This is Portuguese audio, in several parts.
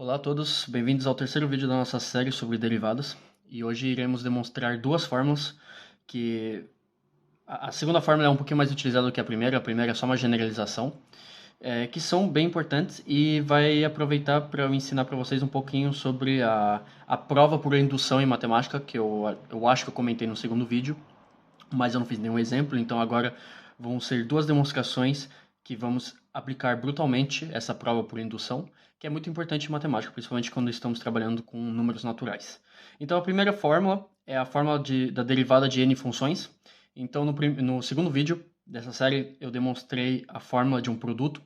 Olá a todos, bem-vindos ao terceiro vídeo da nossa série sobre derivadas. E hoje iremos demonstrar duas fórmulas que... A segunda fórmula é um pouquinho mais utilizada do que a primeira é só uma generalização, que são bem importantes e vai aproveitar para eu ensinar para vocês um pouquinho sobre a prova por indução em matemática, que eu acho que eu comentei no segundo vídeo, mas eu não fiz nenhum exemplo, então agora vão ser duas demonstrações que vamos aplicar brutalmente essa prova por indução, que é muito importante em matemática, principalmente quando estamos trabalhando com números naturais. Então a primeira fórmula é a fórmula da derivada de n funções. Então no segundo vídeo dessa série eu demonstrei a fórmula de um produto,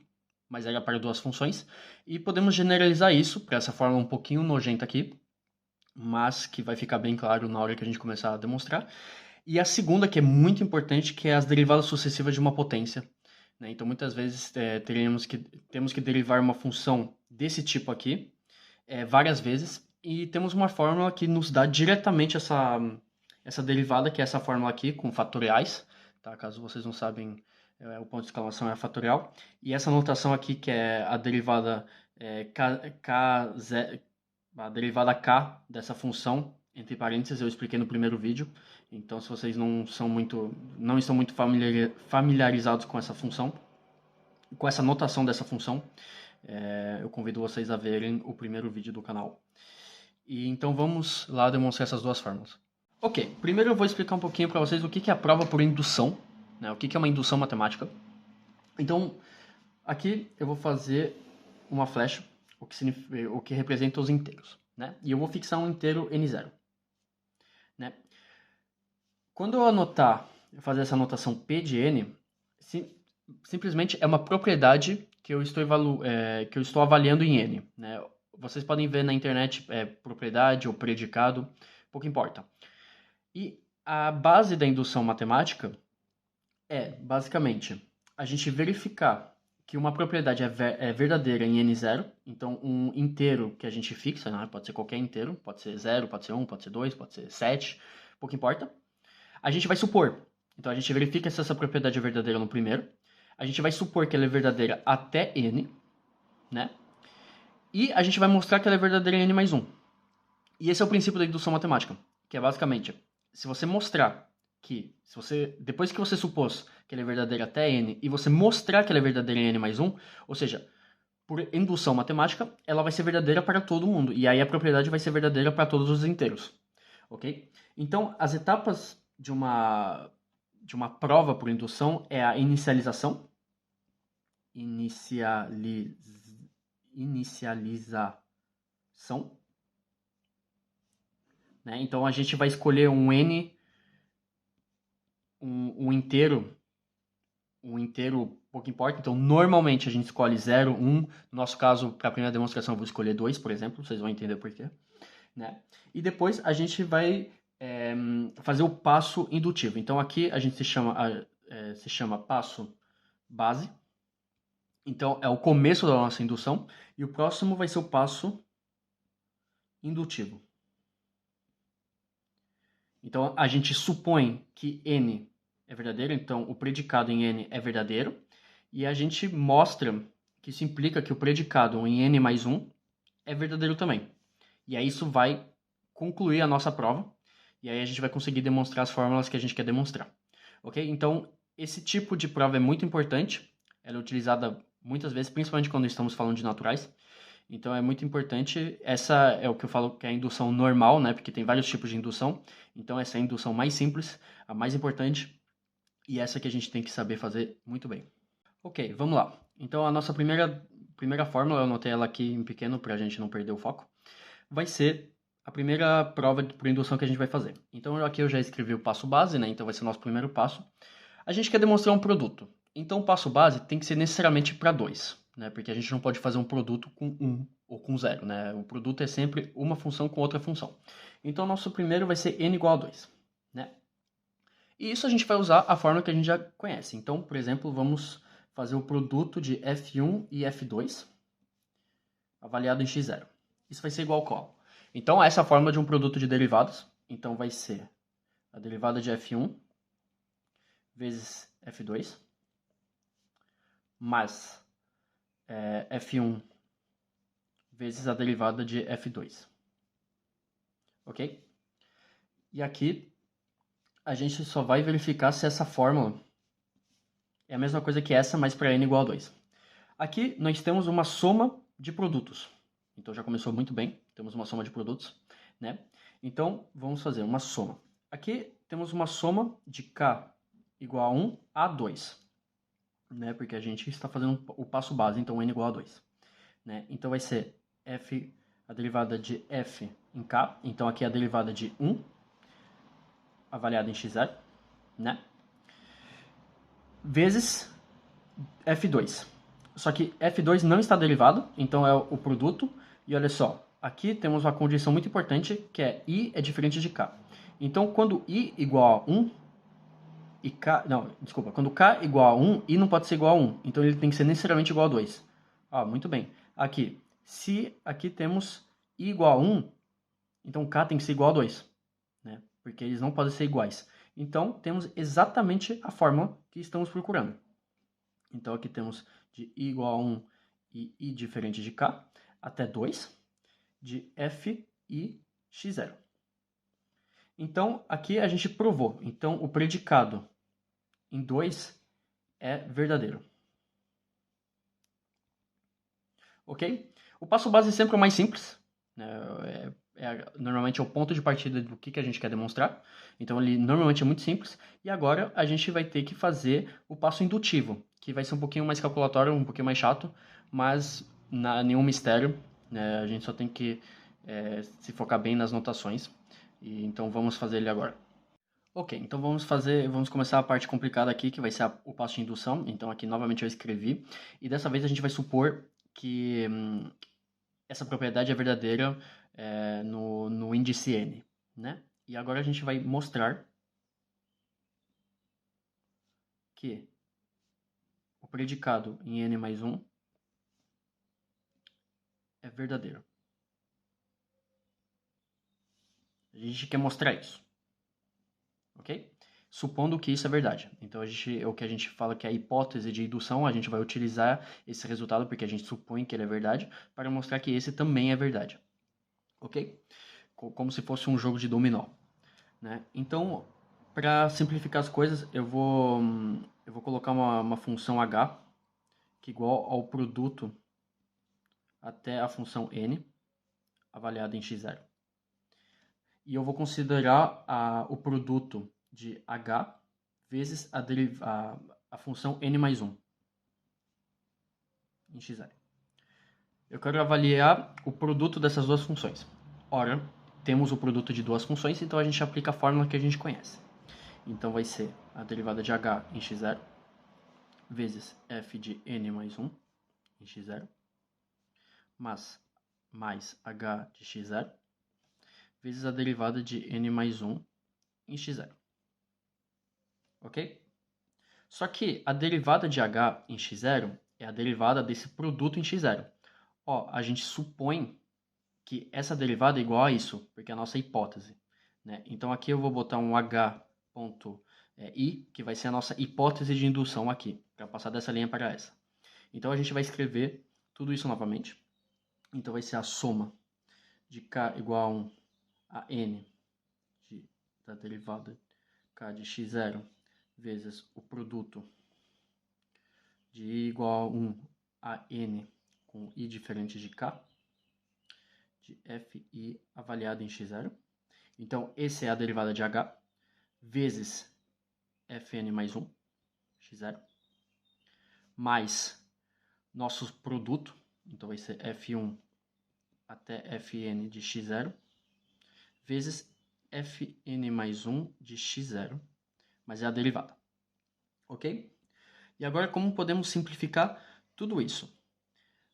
mas era para duas funções, e podemos generalizar isso para essa fórmula um pouquinho nojenta aqui, mas que vai ficar bem claro na hora que a gente começar a demonstrar. E a segunda, que é muito importante, que é as derivadas sucessivas de uma potência. Né? Então, muitas vezes temos que derivar uma função desse tipo aqui várias vezes, e temos uma fórmula que nos dá diretamente essa derivada, que é essa fórmula aqui, com fatoriais. Tá? Caso vocês não sabem, o ponto de exclamação é fatorial. E essa notação aqui, que é a derivada a derivada k dessa função, entre parênteses, eu expliquei no primeiro vídeo. Então, se vocês não estão muito familiarizados com essa função, com essa notação dessa função, eu convido vocês a verem o primeiro vídeo do canal. E então vamos lá demonstrar essas duas fórmulas. Ok, primeiro eu vou explicar um pouquinho para vocês o que é a prova por indução, né? O que é uma indução matemática. Então, aqui eu vou fazer uma flecha, o que representa os inteiros, né? E eu vou fixar um inteiro n0. Né? Quando eu fazer essa anotação P de n, simplesmente é uma propriedade que eu estou avaliando em n. Né? Vocês podem ver na internet propriedade ou predicado, pouco importa. E a base da indução matemática é, basicamente, a gente verificar que uma propriedade é verdadeira em n0, então um inteiro que a gente fixa, né? Pode ser qualquer inteiro, pode ser 0, pode ser 1, pode ser 2, pode ser 7, pouco importa. A gente vai supor, então a gente verifica se essa propriedade é verdadeira no primeiro, a gente vai supor que ela é verdadeira até n, né? E a gente vai mostrar que ela é verdadeira em n mais 1. E esse é o princípio da indução matemática, que é basicamente, se você mostrar que, depois que você supôs que ela é verdadeira até n, e você mostrar que ela é verdadeira em n mais 1, ou seja, por indução matemática, ela vai ser verdadeira para todo mundo, e aí a propriedade vai ser verdadeira para todos os inteiros, ok? Então, as etapas de uma prova por indução é a inicialização, inicialização, né? Então a gente vai escolher um n, um inteiro pouco importa. Então normalmente a gente escolhe 0, 1. No nosso caso, para a primeira demonstração eu vou escolher 2, por exemplo, vocês vão entender por quê. Né? E depois a gente vai fazer o passo indutivo. Então aqui a gente se chama passo base. Então é o começo da nossa indução. E o próximo vai ser o passo indutivo. Então a gente supõe que n é verdadeiro, então o predicado em n é verdadeiro. E a gente mostra que isso implica que o predicado em n mais 1 é verdadeiro também. E aí isso vai concluir a nossa prova. E aí a gente vai conseguir demonstrar as fórmulas que a gente quer demonstrar. Ok? Então, esse tipo de prova é muito importante. Ela é utilizada muitas vezes, principalmente quando estamos falando de naturais. Então, é muito importante. Essa é o que eu falo que é a indução normal, né? Porque tem vários tipos de indução. Então, essa é a indução mais simples, a mais importante. E essa que a gente tem que saber fazer muito bem. Ok, vamos lá. Então, a nossa primeira fórmula, eu anotei ela aqui em pequeno para a gente não perder o foco, vai ser a primeira prova por indução que a gente vai fazer. Então aqui eu já escrevi o passo base, né? Então vai ser o nosso primeiro passo. A gente quer demonstrar um produto. Então o passo base tem que ser necessariamente para 2, né? Porque a gente não pode fazer um produto com 1 ou com 0, né? O produto é sempre uma função com outra função. Então o nosso primeiro vai ser n igual a 2, né? E isso a gente vai usar a fórmula que a gente já conhece. Então, por exemplo, vamos fazer o produto de f1 e f2 avaliado em x0. Isso vai ser igual a qual? Então, essa é a fórmula de um produto de derivados. Então, vai ser a derivada de f1 vezes f2 mais f1 vezes a derivada de f2. Ok? E aqui a gente só vai verificar se essa fórmula é a mesma coisa que essa, mas para n igual a 2. Aqui nós temos uma soma de produtos. Então já começou muito bem, temos uma soma de produtos, né? Então vamos fazer uma soma. Aqui temos uma soma de k igual a 1 a 2, né? Porque a gente está fazendo o passo base, então n igual a 2. Né? Então vai ser f, a derivada de f em k, então aqui é a derivada de 1, avaliada em x0, né? Vezes f2. Só que f2 não está derivado, então é o produto. E olha só, aqui temos uma condição muito importante, que é i é diferente de k. Então, quando i igual a 1, e k... Não, desculpa. Quando k igual a 1, i não pode ser igual a 1. Então, ele tem que ser necessariamente igual a 2. Ah, muito bem. Aqui, se aqui temos i igual a 1, então k tem que ser igual a 2. Né? Porque eles não podem ser iguais. Então, temos exatamente a fórmula que estamos procurando. Então, aqui temos de i igual a 1 e i diferente de k, até 2, de f e x0. Então, aqui a gente provou. Então, o predicado em 2 é verdadeiro. Ok? O passo base sempre é o mais simples. Normalmente é o ponto de partida do que a gente quer demonstrar. Então, ele normalmente é muito simples. E agora a gente vai ter que fazer o passo indutivo, que vai ser um pouquinho mais calculatório, um pouquinho mais chato, mas nenhum mistério. Né? A gente só tem que se focar bem nas notações. Então, vamos fazer ele agora. Ok, então vamos começar a parte complicada aqui, que vai ser o passo de indução. Então aqui novamente eu escrevi, e dessa vez a gente vai supor que essa propriedade é verdadeira no índice n, né? E agora a gente vai mostrar que o predicado em n mais 1 é verdadeiro. A gente quer mostrar isso. Ok? Supondo que isso é verdade. Então, o que a gente fala que é a hipótese de indução, a gente vai utilizar esse resultado, porque a gente supõe que ele é verdade, para mostrar que esse também é verdade. Ok? Como se fosse um jogo de dominó. Né? Então, para simplificar as coisas, eu vou colocar uma função h, que é igual ao produto até a função n, avaliada em x0. E eu vou considerar o produto de h vezes a função n mais 1 em x0. Eu quero avaliar o produto dessas duas funções. Ora, temos o produto de duas funções, então a gente aplica a fórmula que a gente conhece. Então vai ser a derivada de h em x0 vezes f de n mais 1 em x0 mais h de x0 vezes a derivada de n mais 1 em x0. Ok? Só que a derivada de h em x0 é a derivada desse produto em x0. Ó, a gente supõe que essa derivada é igual a isso, porque é a nossa hipótese. Né? Então aqui eu vou botar um h.i, que vai ser a nossa hipótese de indução aqui, para passar dessa linha para essa. Então a gente vai escrever tudo isso novamente. Então vai ser a soma de k igual a 1 a n da derivada k de x0 vezes o produto de i igual a 1 a n com i diferente de k, de fi avaliado em x0. Então, esse é a derivada de h, vezes fn mais 1, x0, mais nosso produto, então vai ser f1 até fn de x0, vezes fn mais 1 de x0, mas é a derivada. Ok? E agora, como podemos simplificar tudo isso?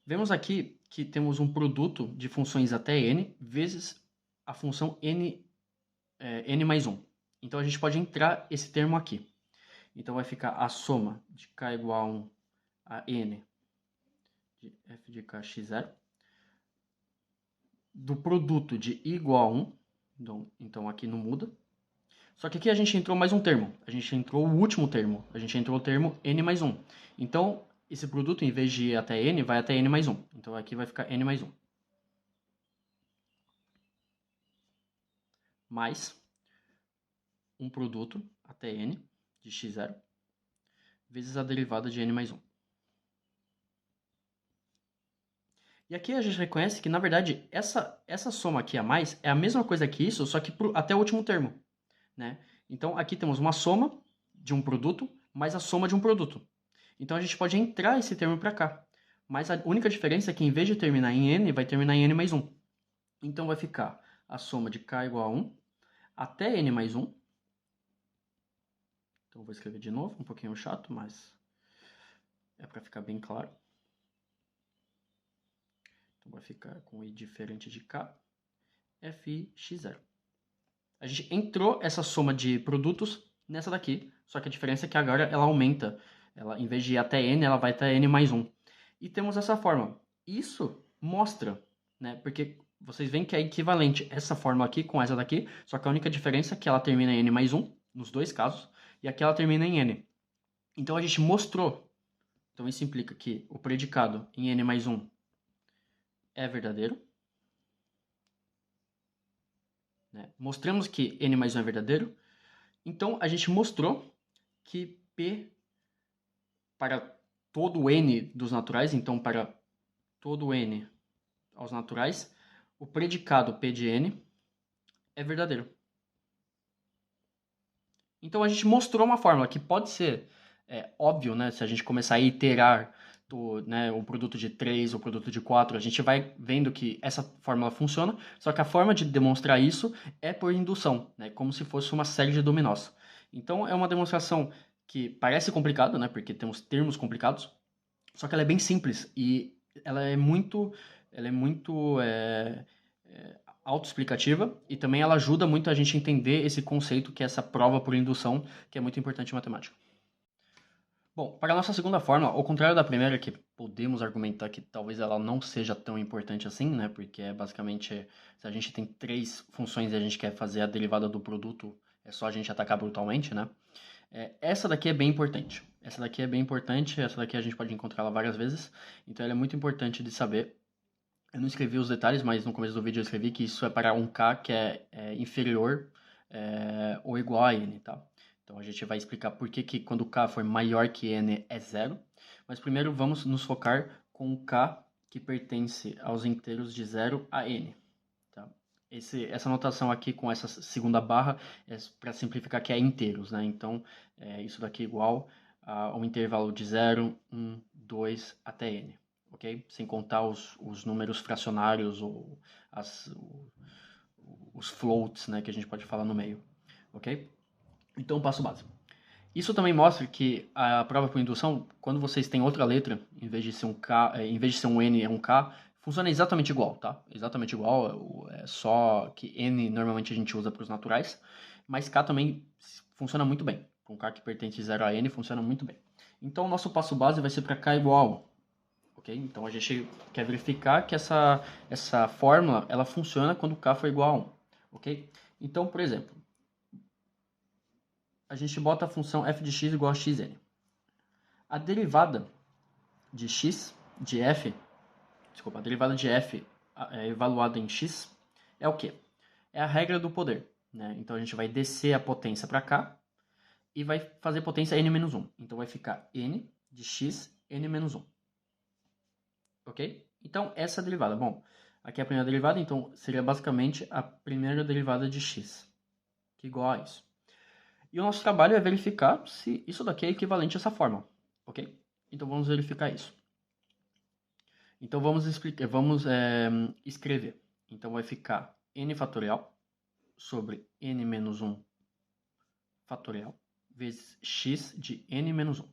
Vemos aqui que temos um produto de funções até n vezes a função n mais 1. Então, a gente pode entrar esse termo aqui. Então, vai ficar a soma de k igual a 1 a n de f de k x0 do produto de i igual a 1. Então, aqui não muda. Só que aqui a gente entrou mais um termo. A gente entrou o último termo. A gente entrou o termo n mais 1. Então, esse produto, em vez de ir até n, vai até n mais 1. Então, aqui vai ficar n mais 1. mais um produto até n de x0 vezes a derivada de n mais 1. E aqui a gente reconhece que, na verdade, essa soma aqui a mais é a mesma coisa que isso, só que até o último termo, né? Então, aqui temos uma soma de um produto mais a soma de um produto. Então, a gente pode entrar esse termo para cá. Mas a única diferença é que, em vez de terminar em n, vai terminar em n mais 1. Então, vai ficar a soma de k igual a 1 até n mais 1. Então, vou escrever de novo, um pouquinho chato, mas é para ficar bem claro. Então, vai ficar com i diferente de k, fi x0. A gente entrou essa soma de produtos nessa daqui, só que a diferença é que agora ela aumenta. Ela, em vez de ir até n, ela vai até n mais 1. E temos essa forma. Isso mostra, né? Porque vocês veem que é equivalente essa forma aqui com essa daqui, só que a única diferença é que ela termina em n mais 1, nos dois casos, e aqui ela termina em n. Então a gente mostrou. Então isso implica que o predicado em n mais 1 é verdadeiro. Né? Mostramos que n mais 1 é verdadeiro. Então a gente mostrou que P para todo n dos naturais, então para todo n aos naturais, o predicado P de n é verdadeiro. Então a gente mostrou uma fórmula que pode ser óbvio, né? Se a gente começar a iterar o produto de 3, o produto de 4, a gente vai vendo que essa fórmula funciona, só que a forma de demonstrar isso é por indução, né? Como se fosse uma série de dominós. Então é uma demonstração que parece complicada, né? Porque temos termos complicados, só que ela é bem simples e ela é muito autoexplicativa e também ela ajuda muito a gente a entender esse conceito que é essa prova por indução, que é muito importante em matemática. Bom, para a nossa segunda forma, ao contrário da primeira, que podemos argumentar que talvez ela não seja tão importante assim, né? Porque é basicamente, se a gente tem 3 funções e a gente quer fazer a derivada do produto, é só a gente atacar brutalmente, né? Essa daqui é bem importante. Essa daqui é bem importante, essa daqui a gente pode encontrá-la várias vezes, então ela é muito importante de saber. Eu não escrevi os detalhes, mas no começo do vídeo eu escrevi que isso é para um k que é inferior ou igual a n, tá? Então a gente vai explicar por que quando k for maior que n é zero. Mas primeiro vamos nos focar com o k que pertence aos inteiros de 0 a n. Tá? Essa notação aqui com essa segunda barra é para simplificar que é inteiros, né? Então isso daqui é igual ao intervalo de 0, 1, 2 até n. Okay? Sem contar os números fracionários ou os floats, né, que a gente pode falar no meio. Ok? Então, passo básico. Isso também mostra que a prova por indução, quando vocês têm outra letra, em vez de ser um K, em vez de ser um N, é um K, funciona exatamente igual, tá? Exatamente igual, é só que N normalmente a gente usa para os naturais, mas K também funciona muito bem. Com K que pertence de 0 a N, funciona muito bem. Então, o nosso passo base vai ser para K igual a 1. Okay? Então a gente quer verificar que essa fórmula ela funciona quando k for igual a 1. Okay? Então, por exemplo, a gente bota a função f de x igual a xn. A derivada de x, de f, a derivada de f evaluada em x é o quê? É a regra do poder. Né? Então a gente vai descer a potência para cá e vai fazer potência n-1. Então vai ficar n de x n-1. Ok? Então, essa derivada. Bom, aqui é a primeira derivada, então seria basicamente a primeira derivada de x, que é igual a isso. E o nosso trabalho é verificar se isso daqui é equivalente a essa fórmula, ok? Então, vamos verificar isso. Então, vamos escrever. Então, vai ficar n fatorial sobre n menos 1 fatorial vezes x de n menos 1.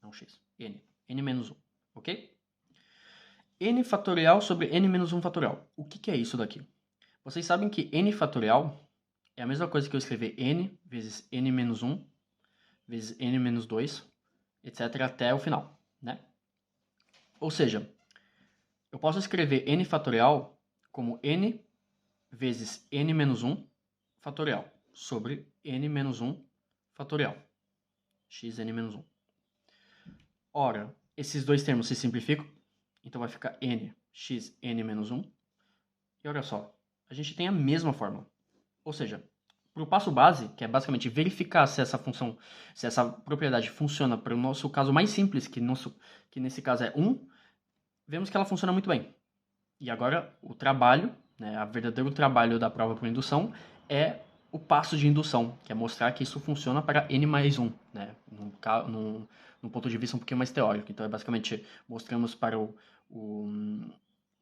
Não x, n menos 1, ok? N fatorial sobre n menos 1 fatorial. O que é isso daqui? Vocês sabem que n fatorial é a mesma coisa que eu escrever n vezes n menos 1 vezes n menos 2, etc. até o final, né? Ou seja, eu posso escrever n fatorial como n vezes n menos 1 fatorial sobre n menos 1 fatorial, xn menos 1. Ora, esses dois termos se simplificam, então vai ficar n x n menos 1. E olha só, a gente tem a mesma fórmula. Ou seja, para o passo base, que é basicamente verificar se essa função, se essa propriedade funciona para o nosso caso mais simples, que nesse caso é 1, vemos que ela funciona muito bem. E agora o trabalho, né, o verdadeiro trabalho da prova por indução é o passo de indução, que é mostrar que isso funciona para n mais 1, né, num ponto de vista um pouquinho mais teórico. Então, é basicamente, mostramos para o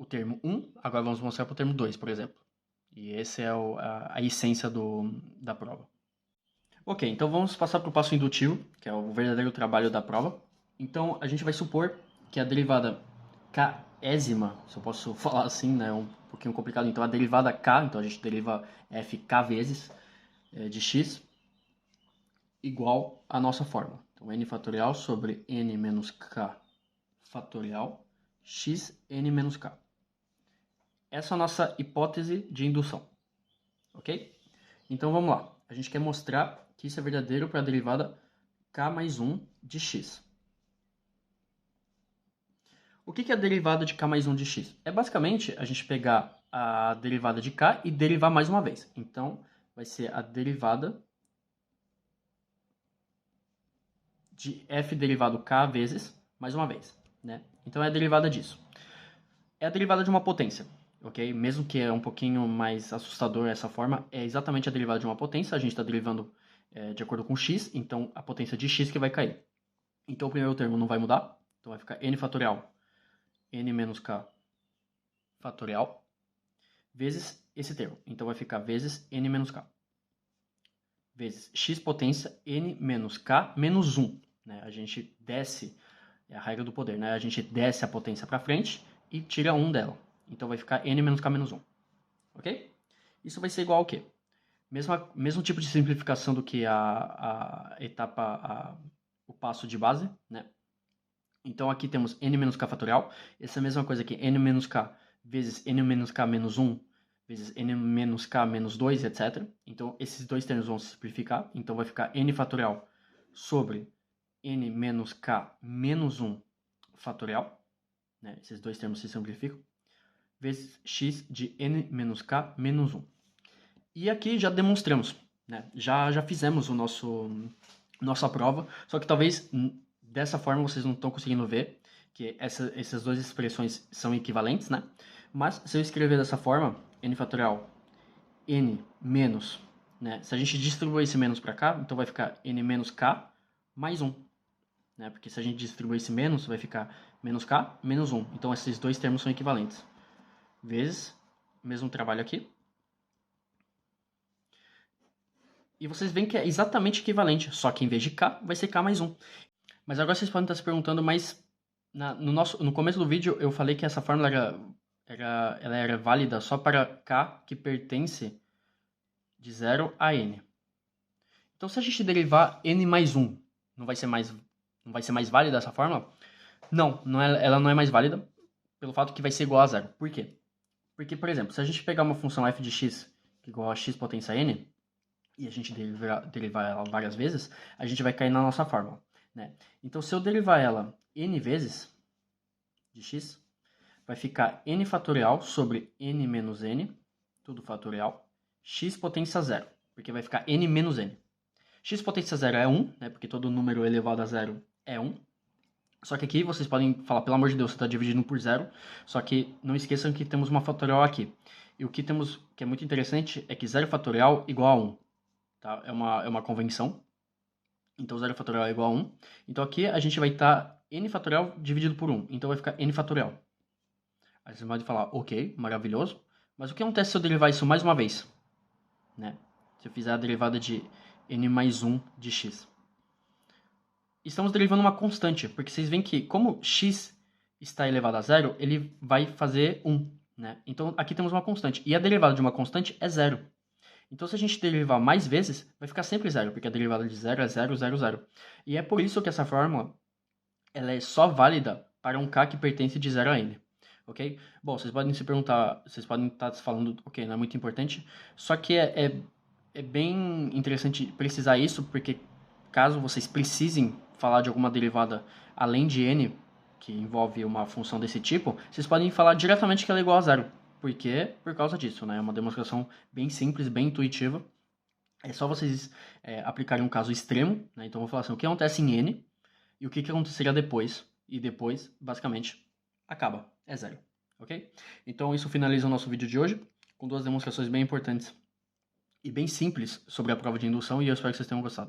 termo 1, agora vamos mostrar para o termo 2, por exemplo. E essa é a essência da prova. Ok, então vamos passar para o passo indutivo, que é o verdadeiro trabalho da prova. Então, a gente vai supor que a derivada késima, se eu posso falar assim, né, é um pouquinho complicado. Então, a derivada k, então a gente deriva fk vezes de x, igual à nossa fórmula. Então, n fatorial sobre n menos k fatorial x n menos k. Essa é a nossa hipótese de indução, ok? Então, vamos lá. A gente quer mostrar que isso é verdadeiro para a derivada k mais 1 de x. O que é a derivada de k mais 1 de x? É basicamente a gente pegar a derivada de k e derivar mais uma vez. Então, vai ser a derivada de f derivado k vezes mais uma vez, né? Então, é a derivada disso. É a derivada de uma potência, ok? Mesmo que é um pouquinho mais assustador essa forma, é exatamente a derivada de uma potência. A gente está derivando de acordo com x, então a potência de x que vai cair. Então, o primeiro termo não vai mudar. Então, vai ficar n fatorial n menos k fatorial vezes esse termo. Então, vai ficar vezes n menos k. Vezes x potência n menos k menos 1. Né? A gente desce, é a regra do poder, né? A gente desce a potência para frente e tira 1 dela. Então, vai ficar n menos k menos 1. Ok? Isso vai ser igual ao quê? Mesmo tipo de simplificação do que a etapa, o passo de base, né? Então, aqui temos n menos k fatorial. Essa é a mesma coisa aqui, n menos k vezes n menos k menos 1 vezes n menos k menos 2, etc. Então, esses dois termos vão se simplificar. Então, vai ficar n fatorial sobre n menos k menos 1 fatorial. Né? Esses dois termos se simplificam. Vezes x de n menos k menos 1. E aqui já demonstramos, né? Já fizemos nossa prova, só que talvez dessa forma vocês não estão conseguindo ver que essas duas expressões são equivalentes, né? Mas se eu escrever dessa forma, n fatorial n menos, né? Se a gente distribuir esse menos para cá, então vai ficar n menos k mais 1. Né? Porque se a gente distribuir esse menos, vai ficar menos k menos 1. Então esses dois termos são equivalentes. Vezes, mesmo trabalho aqui. E vocês veem que é exatamente equivalente, só que em vez de k, vai ser k mais 1. Mas agora vocês podem estar se perguntando, mas no começo do vídeo eu falei que essa fórmula ela era válida só para k que pertence de 0 a n. Então, se a gente derivar n mais 1, não vai ser mais válida essa fórmula? Não, ela não é mais válida pelo fato que vai ser igual a zero. Por quê? Porque, por exemplo, se a gente pegar uma função f de x que é igual a x potência n, e a gente derivar ela várias vezes, a gente vai cair na nossa fórmula. Né? Então, se eu derivar ela n vezes de x, vai ficar n fatorial sobre n menos n, tudo fatorial, x potência zero, porque vai ficar n menos n. X potência zero é 1, né, porque todo número elevado a zero é 1. Só que aqui vocês podem falar, pelo amor de Deus, você está dividindo por zero. Só que não esqueçam que temos uma fatorial aqui. E o que temos, que é muito interessante, é que 0 fatorial igual a 1. Tá? É uma convenção. Então, 0 fatorial é igual a 1. Então, aqui a gente vai estar n fatorial dividido por 1. Então, vai ficar n fatorial. Aí você pode falar, ok, maravilhoso. Mas o que acontece se eu derivar isso mais uma vez? Né? Se eu fizer a derivada de n mais 1 de x. Estamos derivando uma constante, porque vocês veem que como x está elevado a zero, ele vai fazer 1. Né? Então, aqui temos uma constante. E a derivada de uma constante é zero. Então, se a gente derivar mais vezes, vai ficar sempre zero, porque a derivada de zero é 0, 0, 0. E é por isso que essa fórmula ela é só válida para um k que pertence de 0 a n. Ok? Bom, vocês podem se perguntar, vocês podem estar falando, ok, não é muito importante, só que é bem interessante precisar isso, porque caso vocês precisem falar de alguma derivada além de n, que envolve uma função desse tipo, vocês podem falar diretamente que ela é igual a zero. Por quê? Por causa disso, né? É uma demonstração bem simples, bem intuitiva. É só vocês aplicarem um caso extremo, né? Então, eu vou falar assim, o que acontece em N e o que aconteceria depois. E depois, basicamente, acaba. É zero, ok? Então, isso finaliza o nosso vídeo de hoje, com 2 demonstrações bem importantes e bem simples sobre a prova de indução, e eu espero que vocês tenham gostado.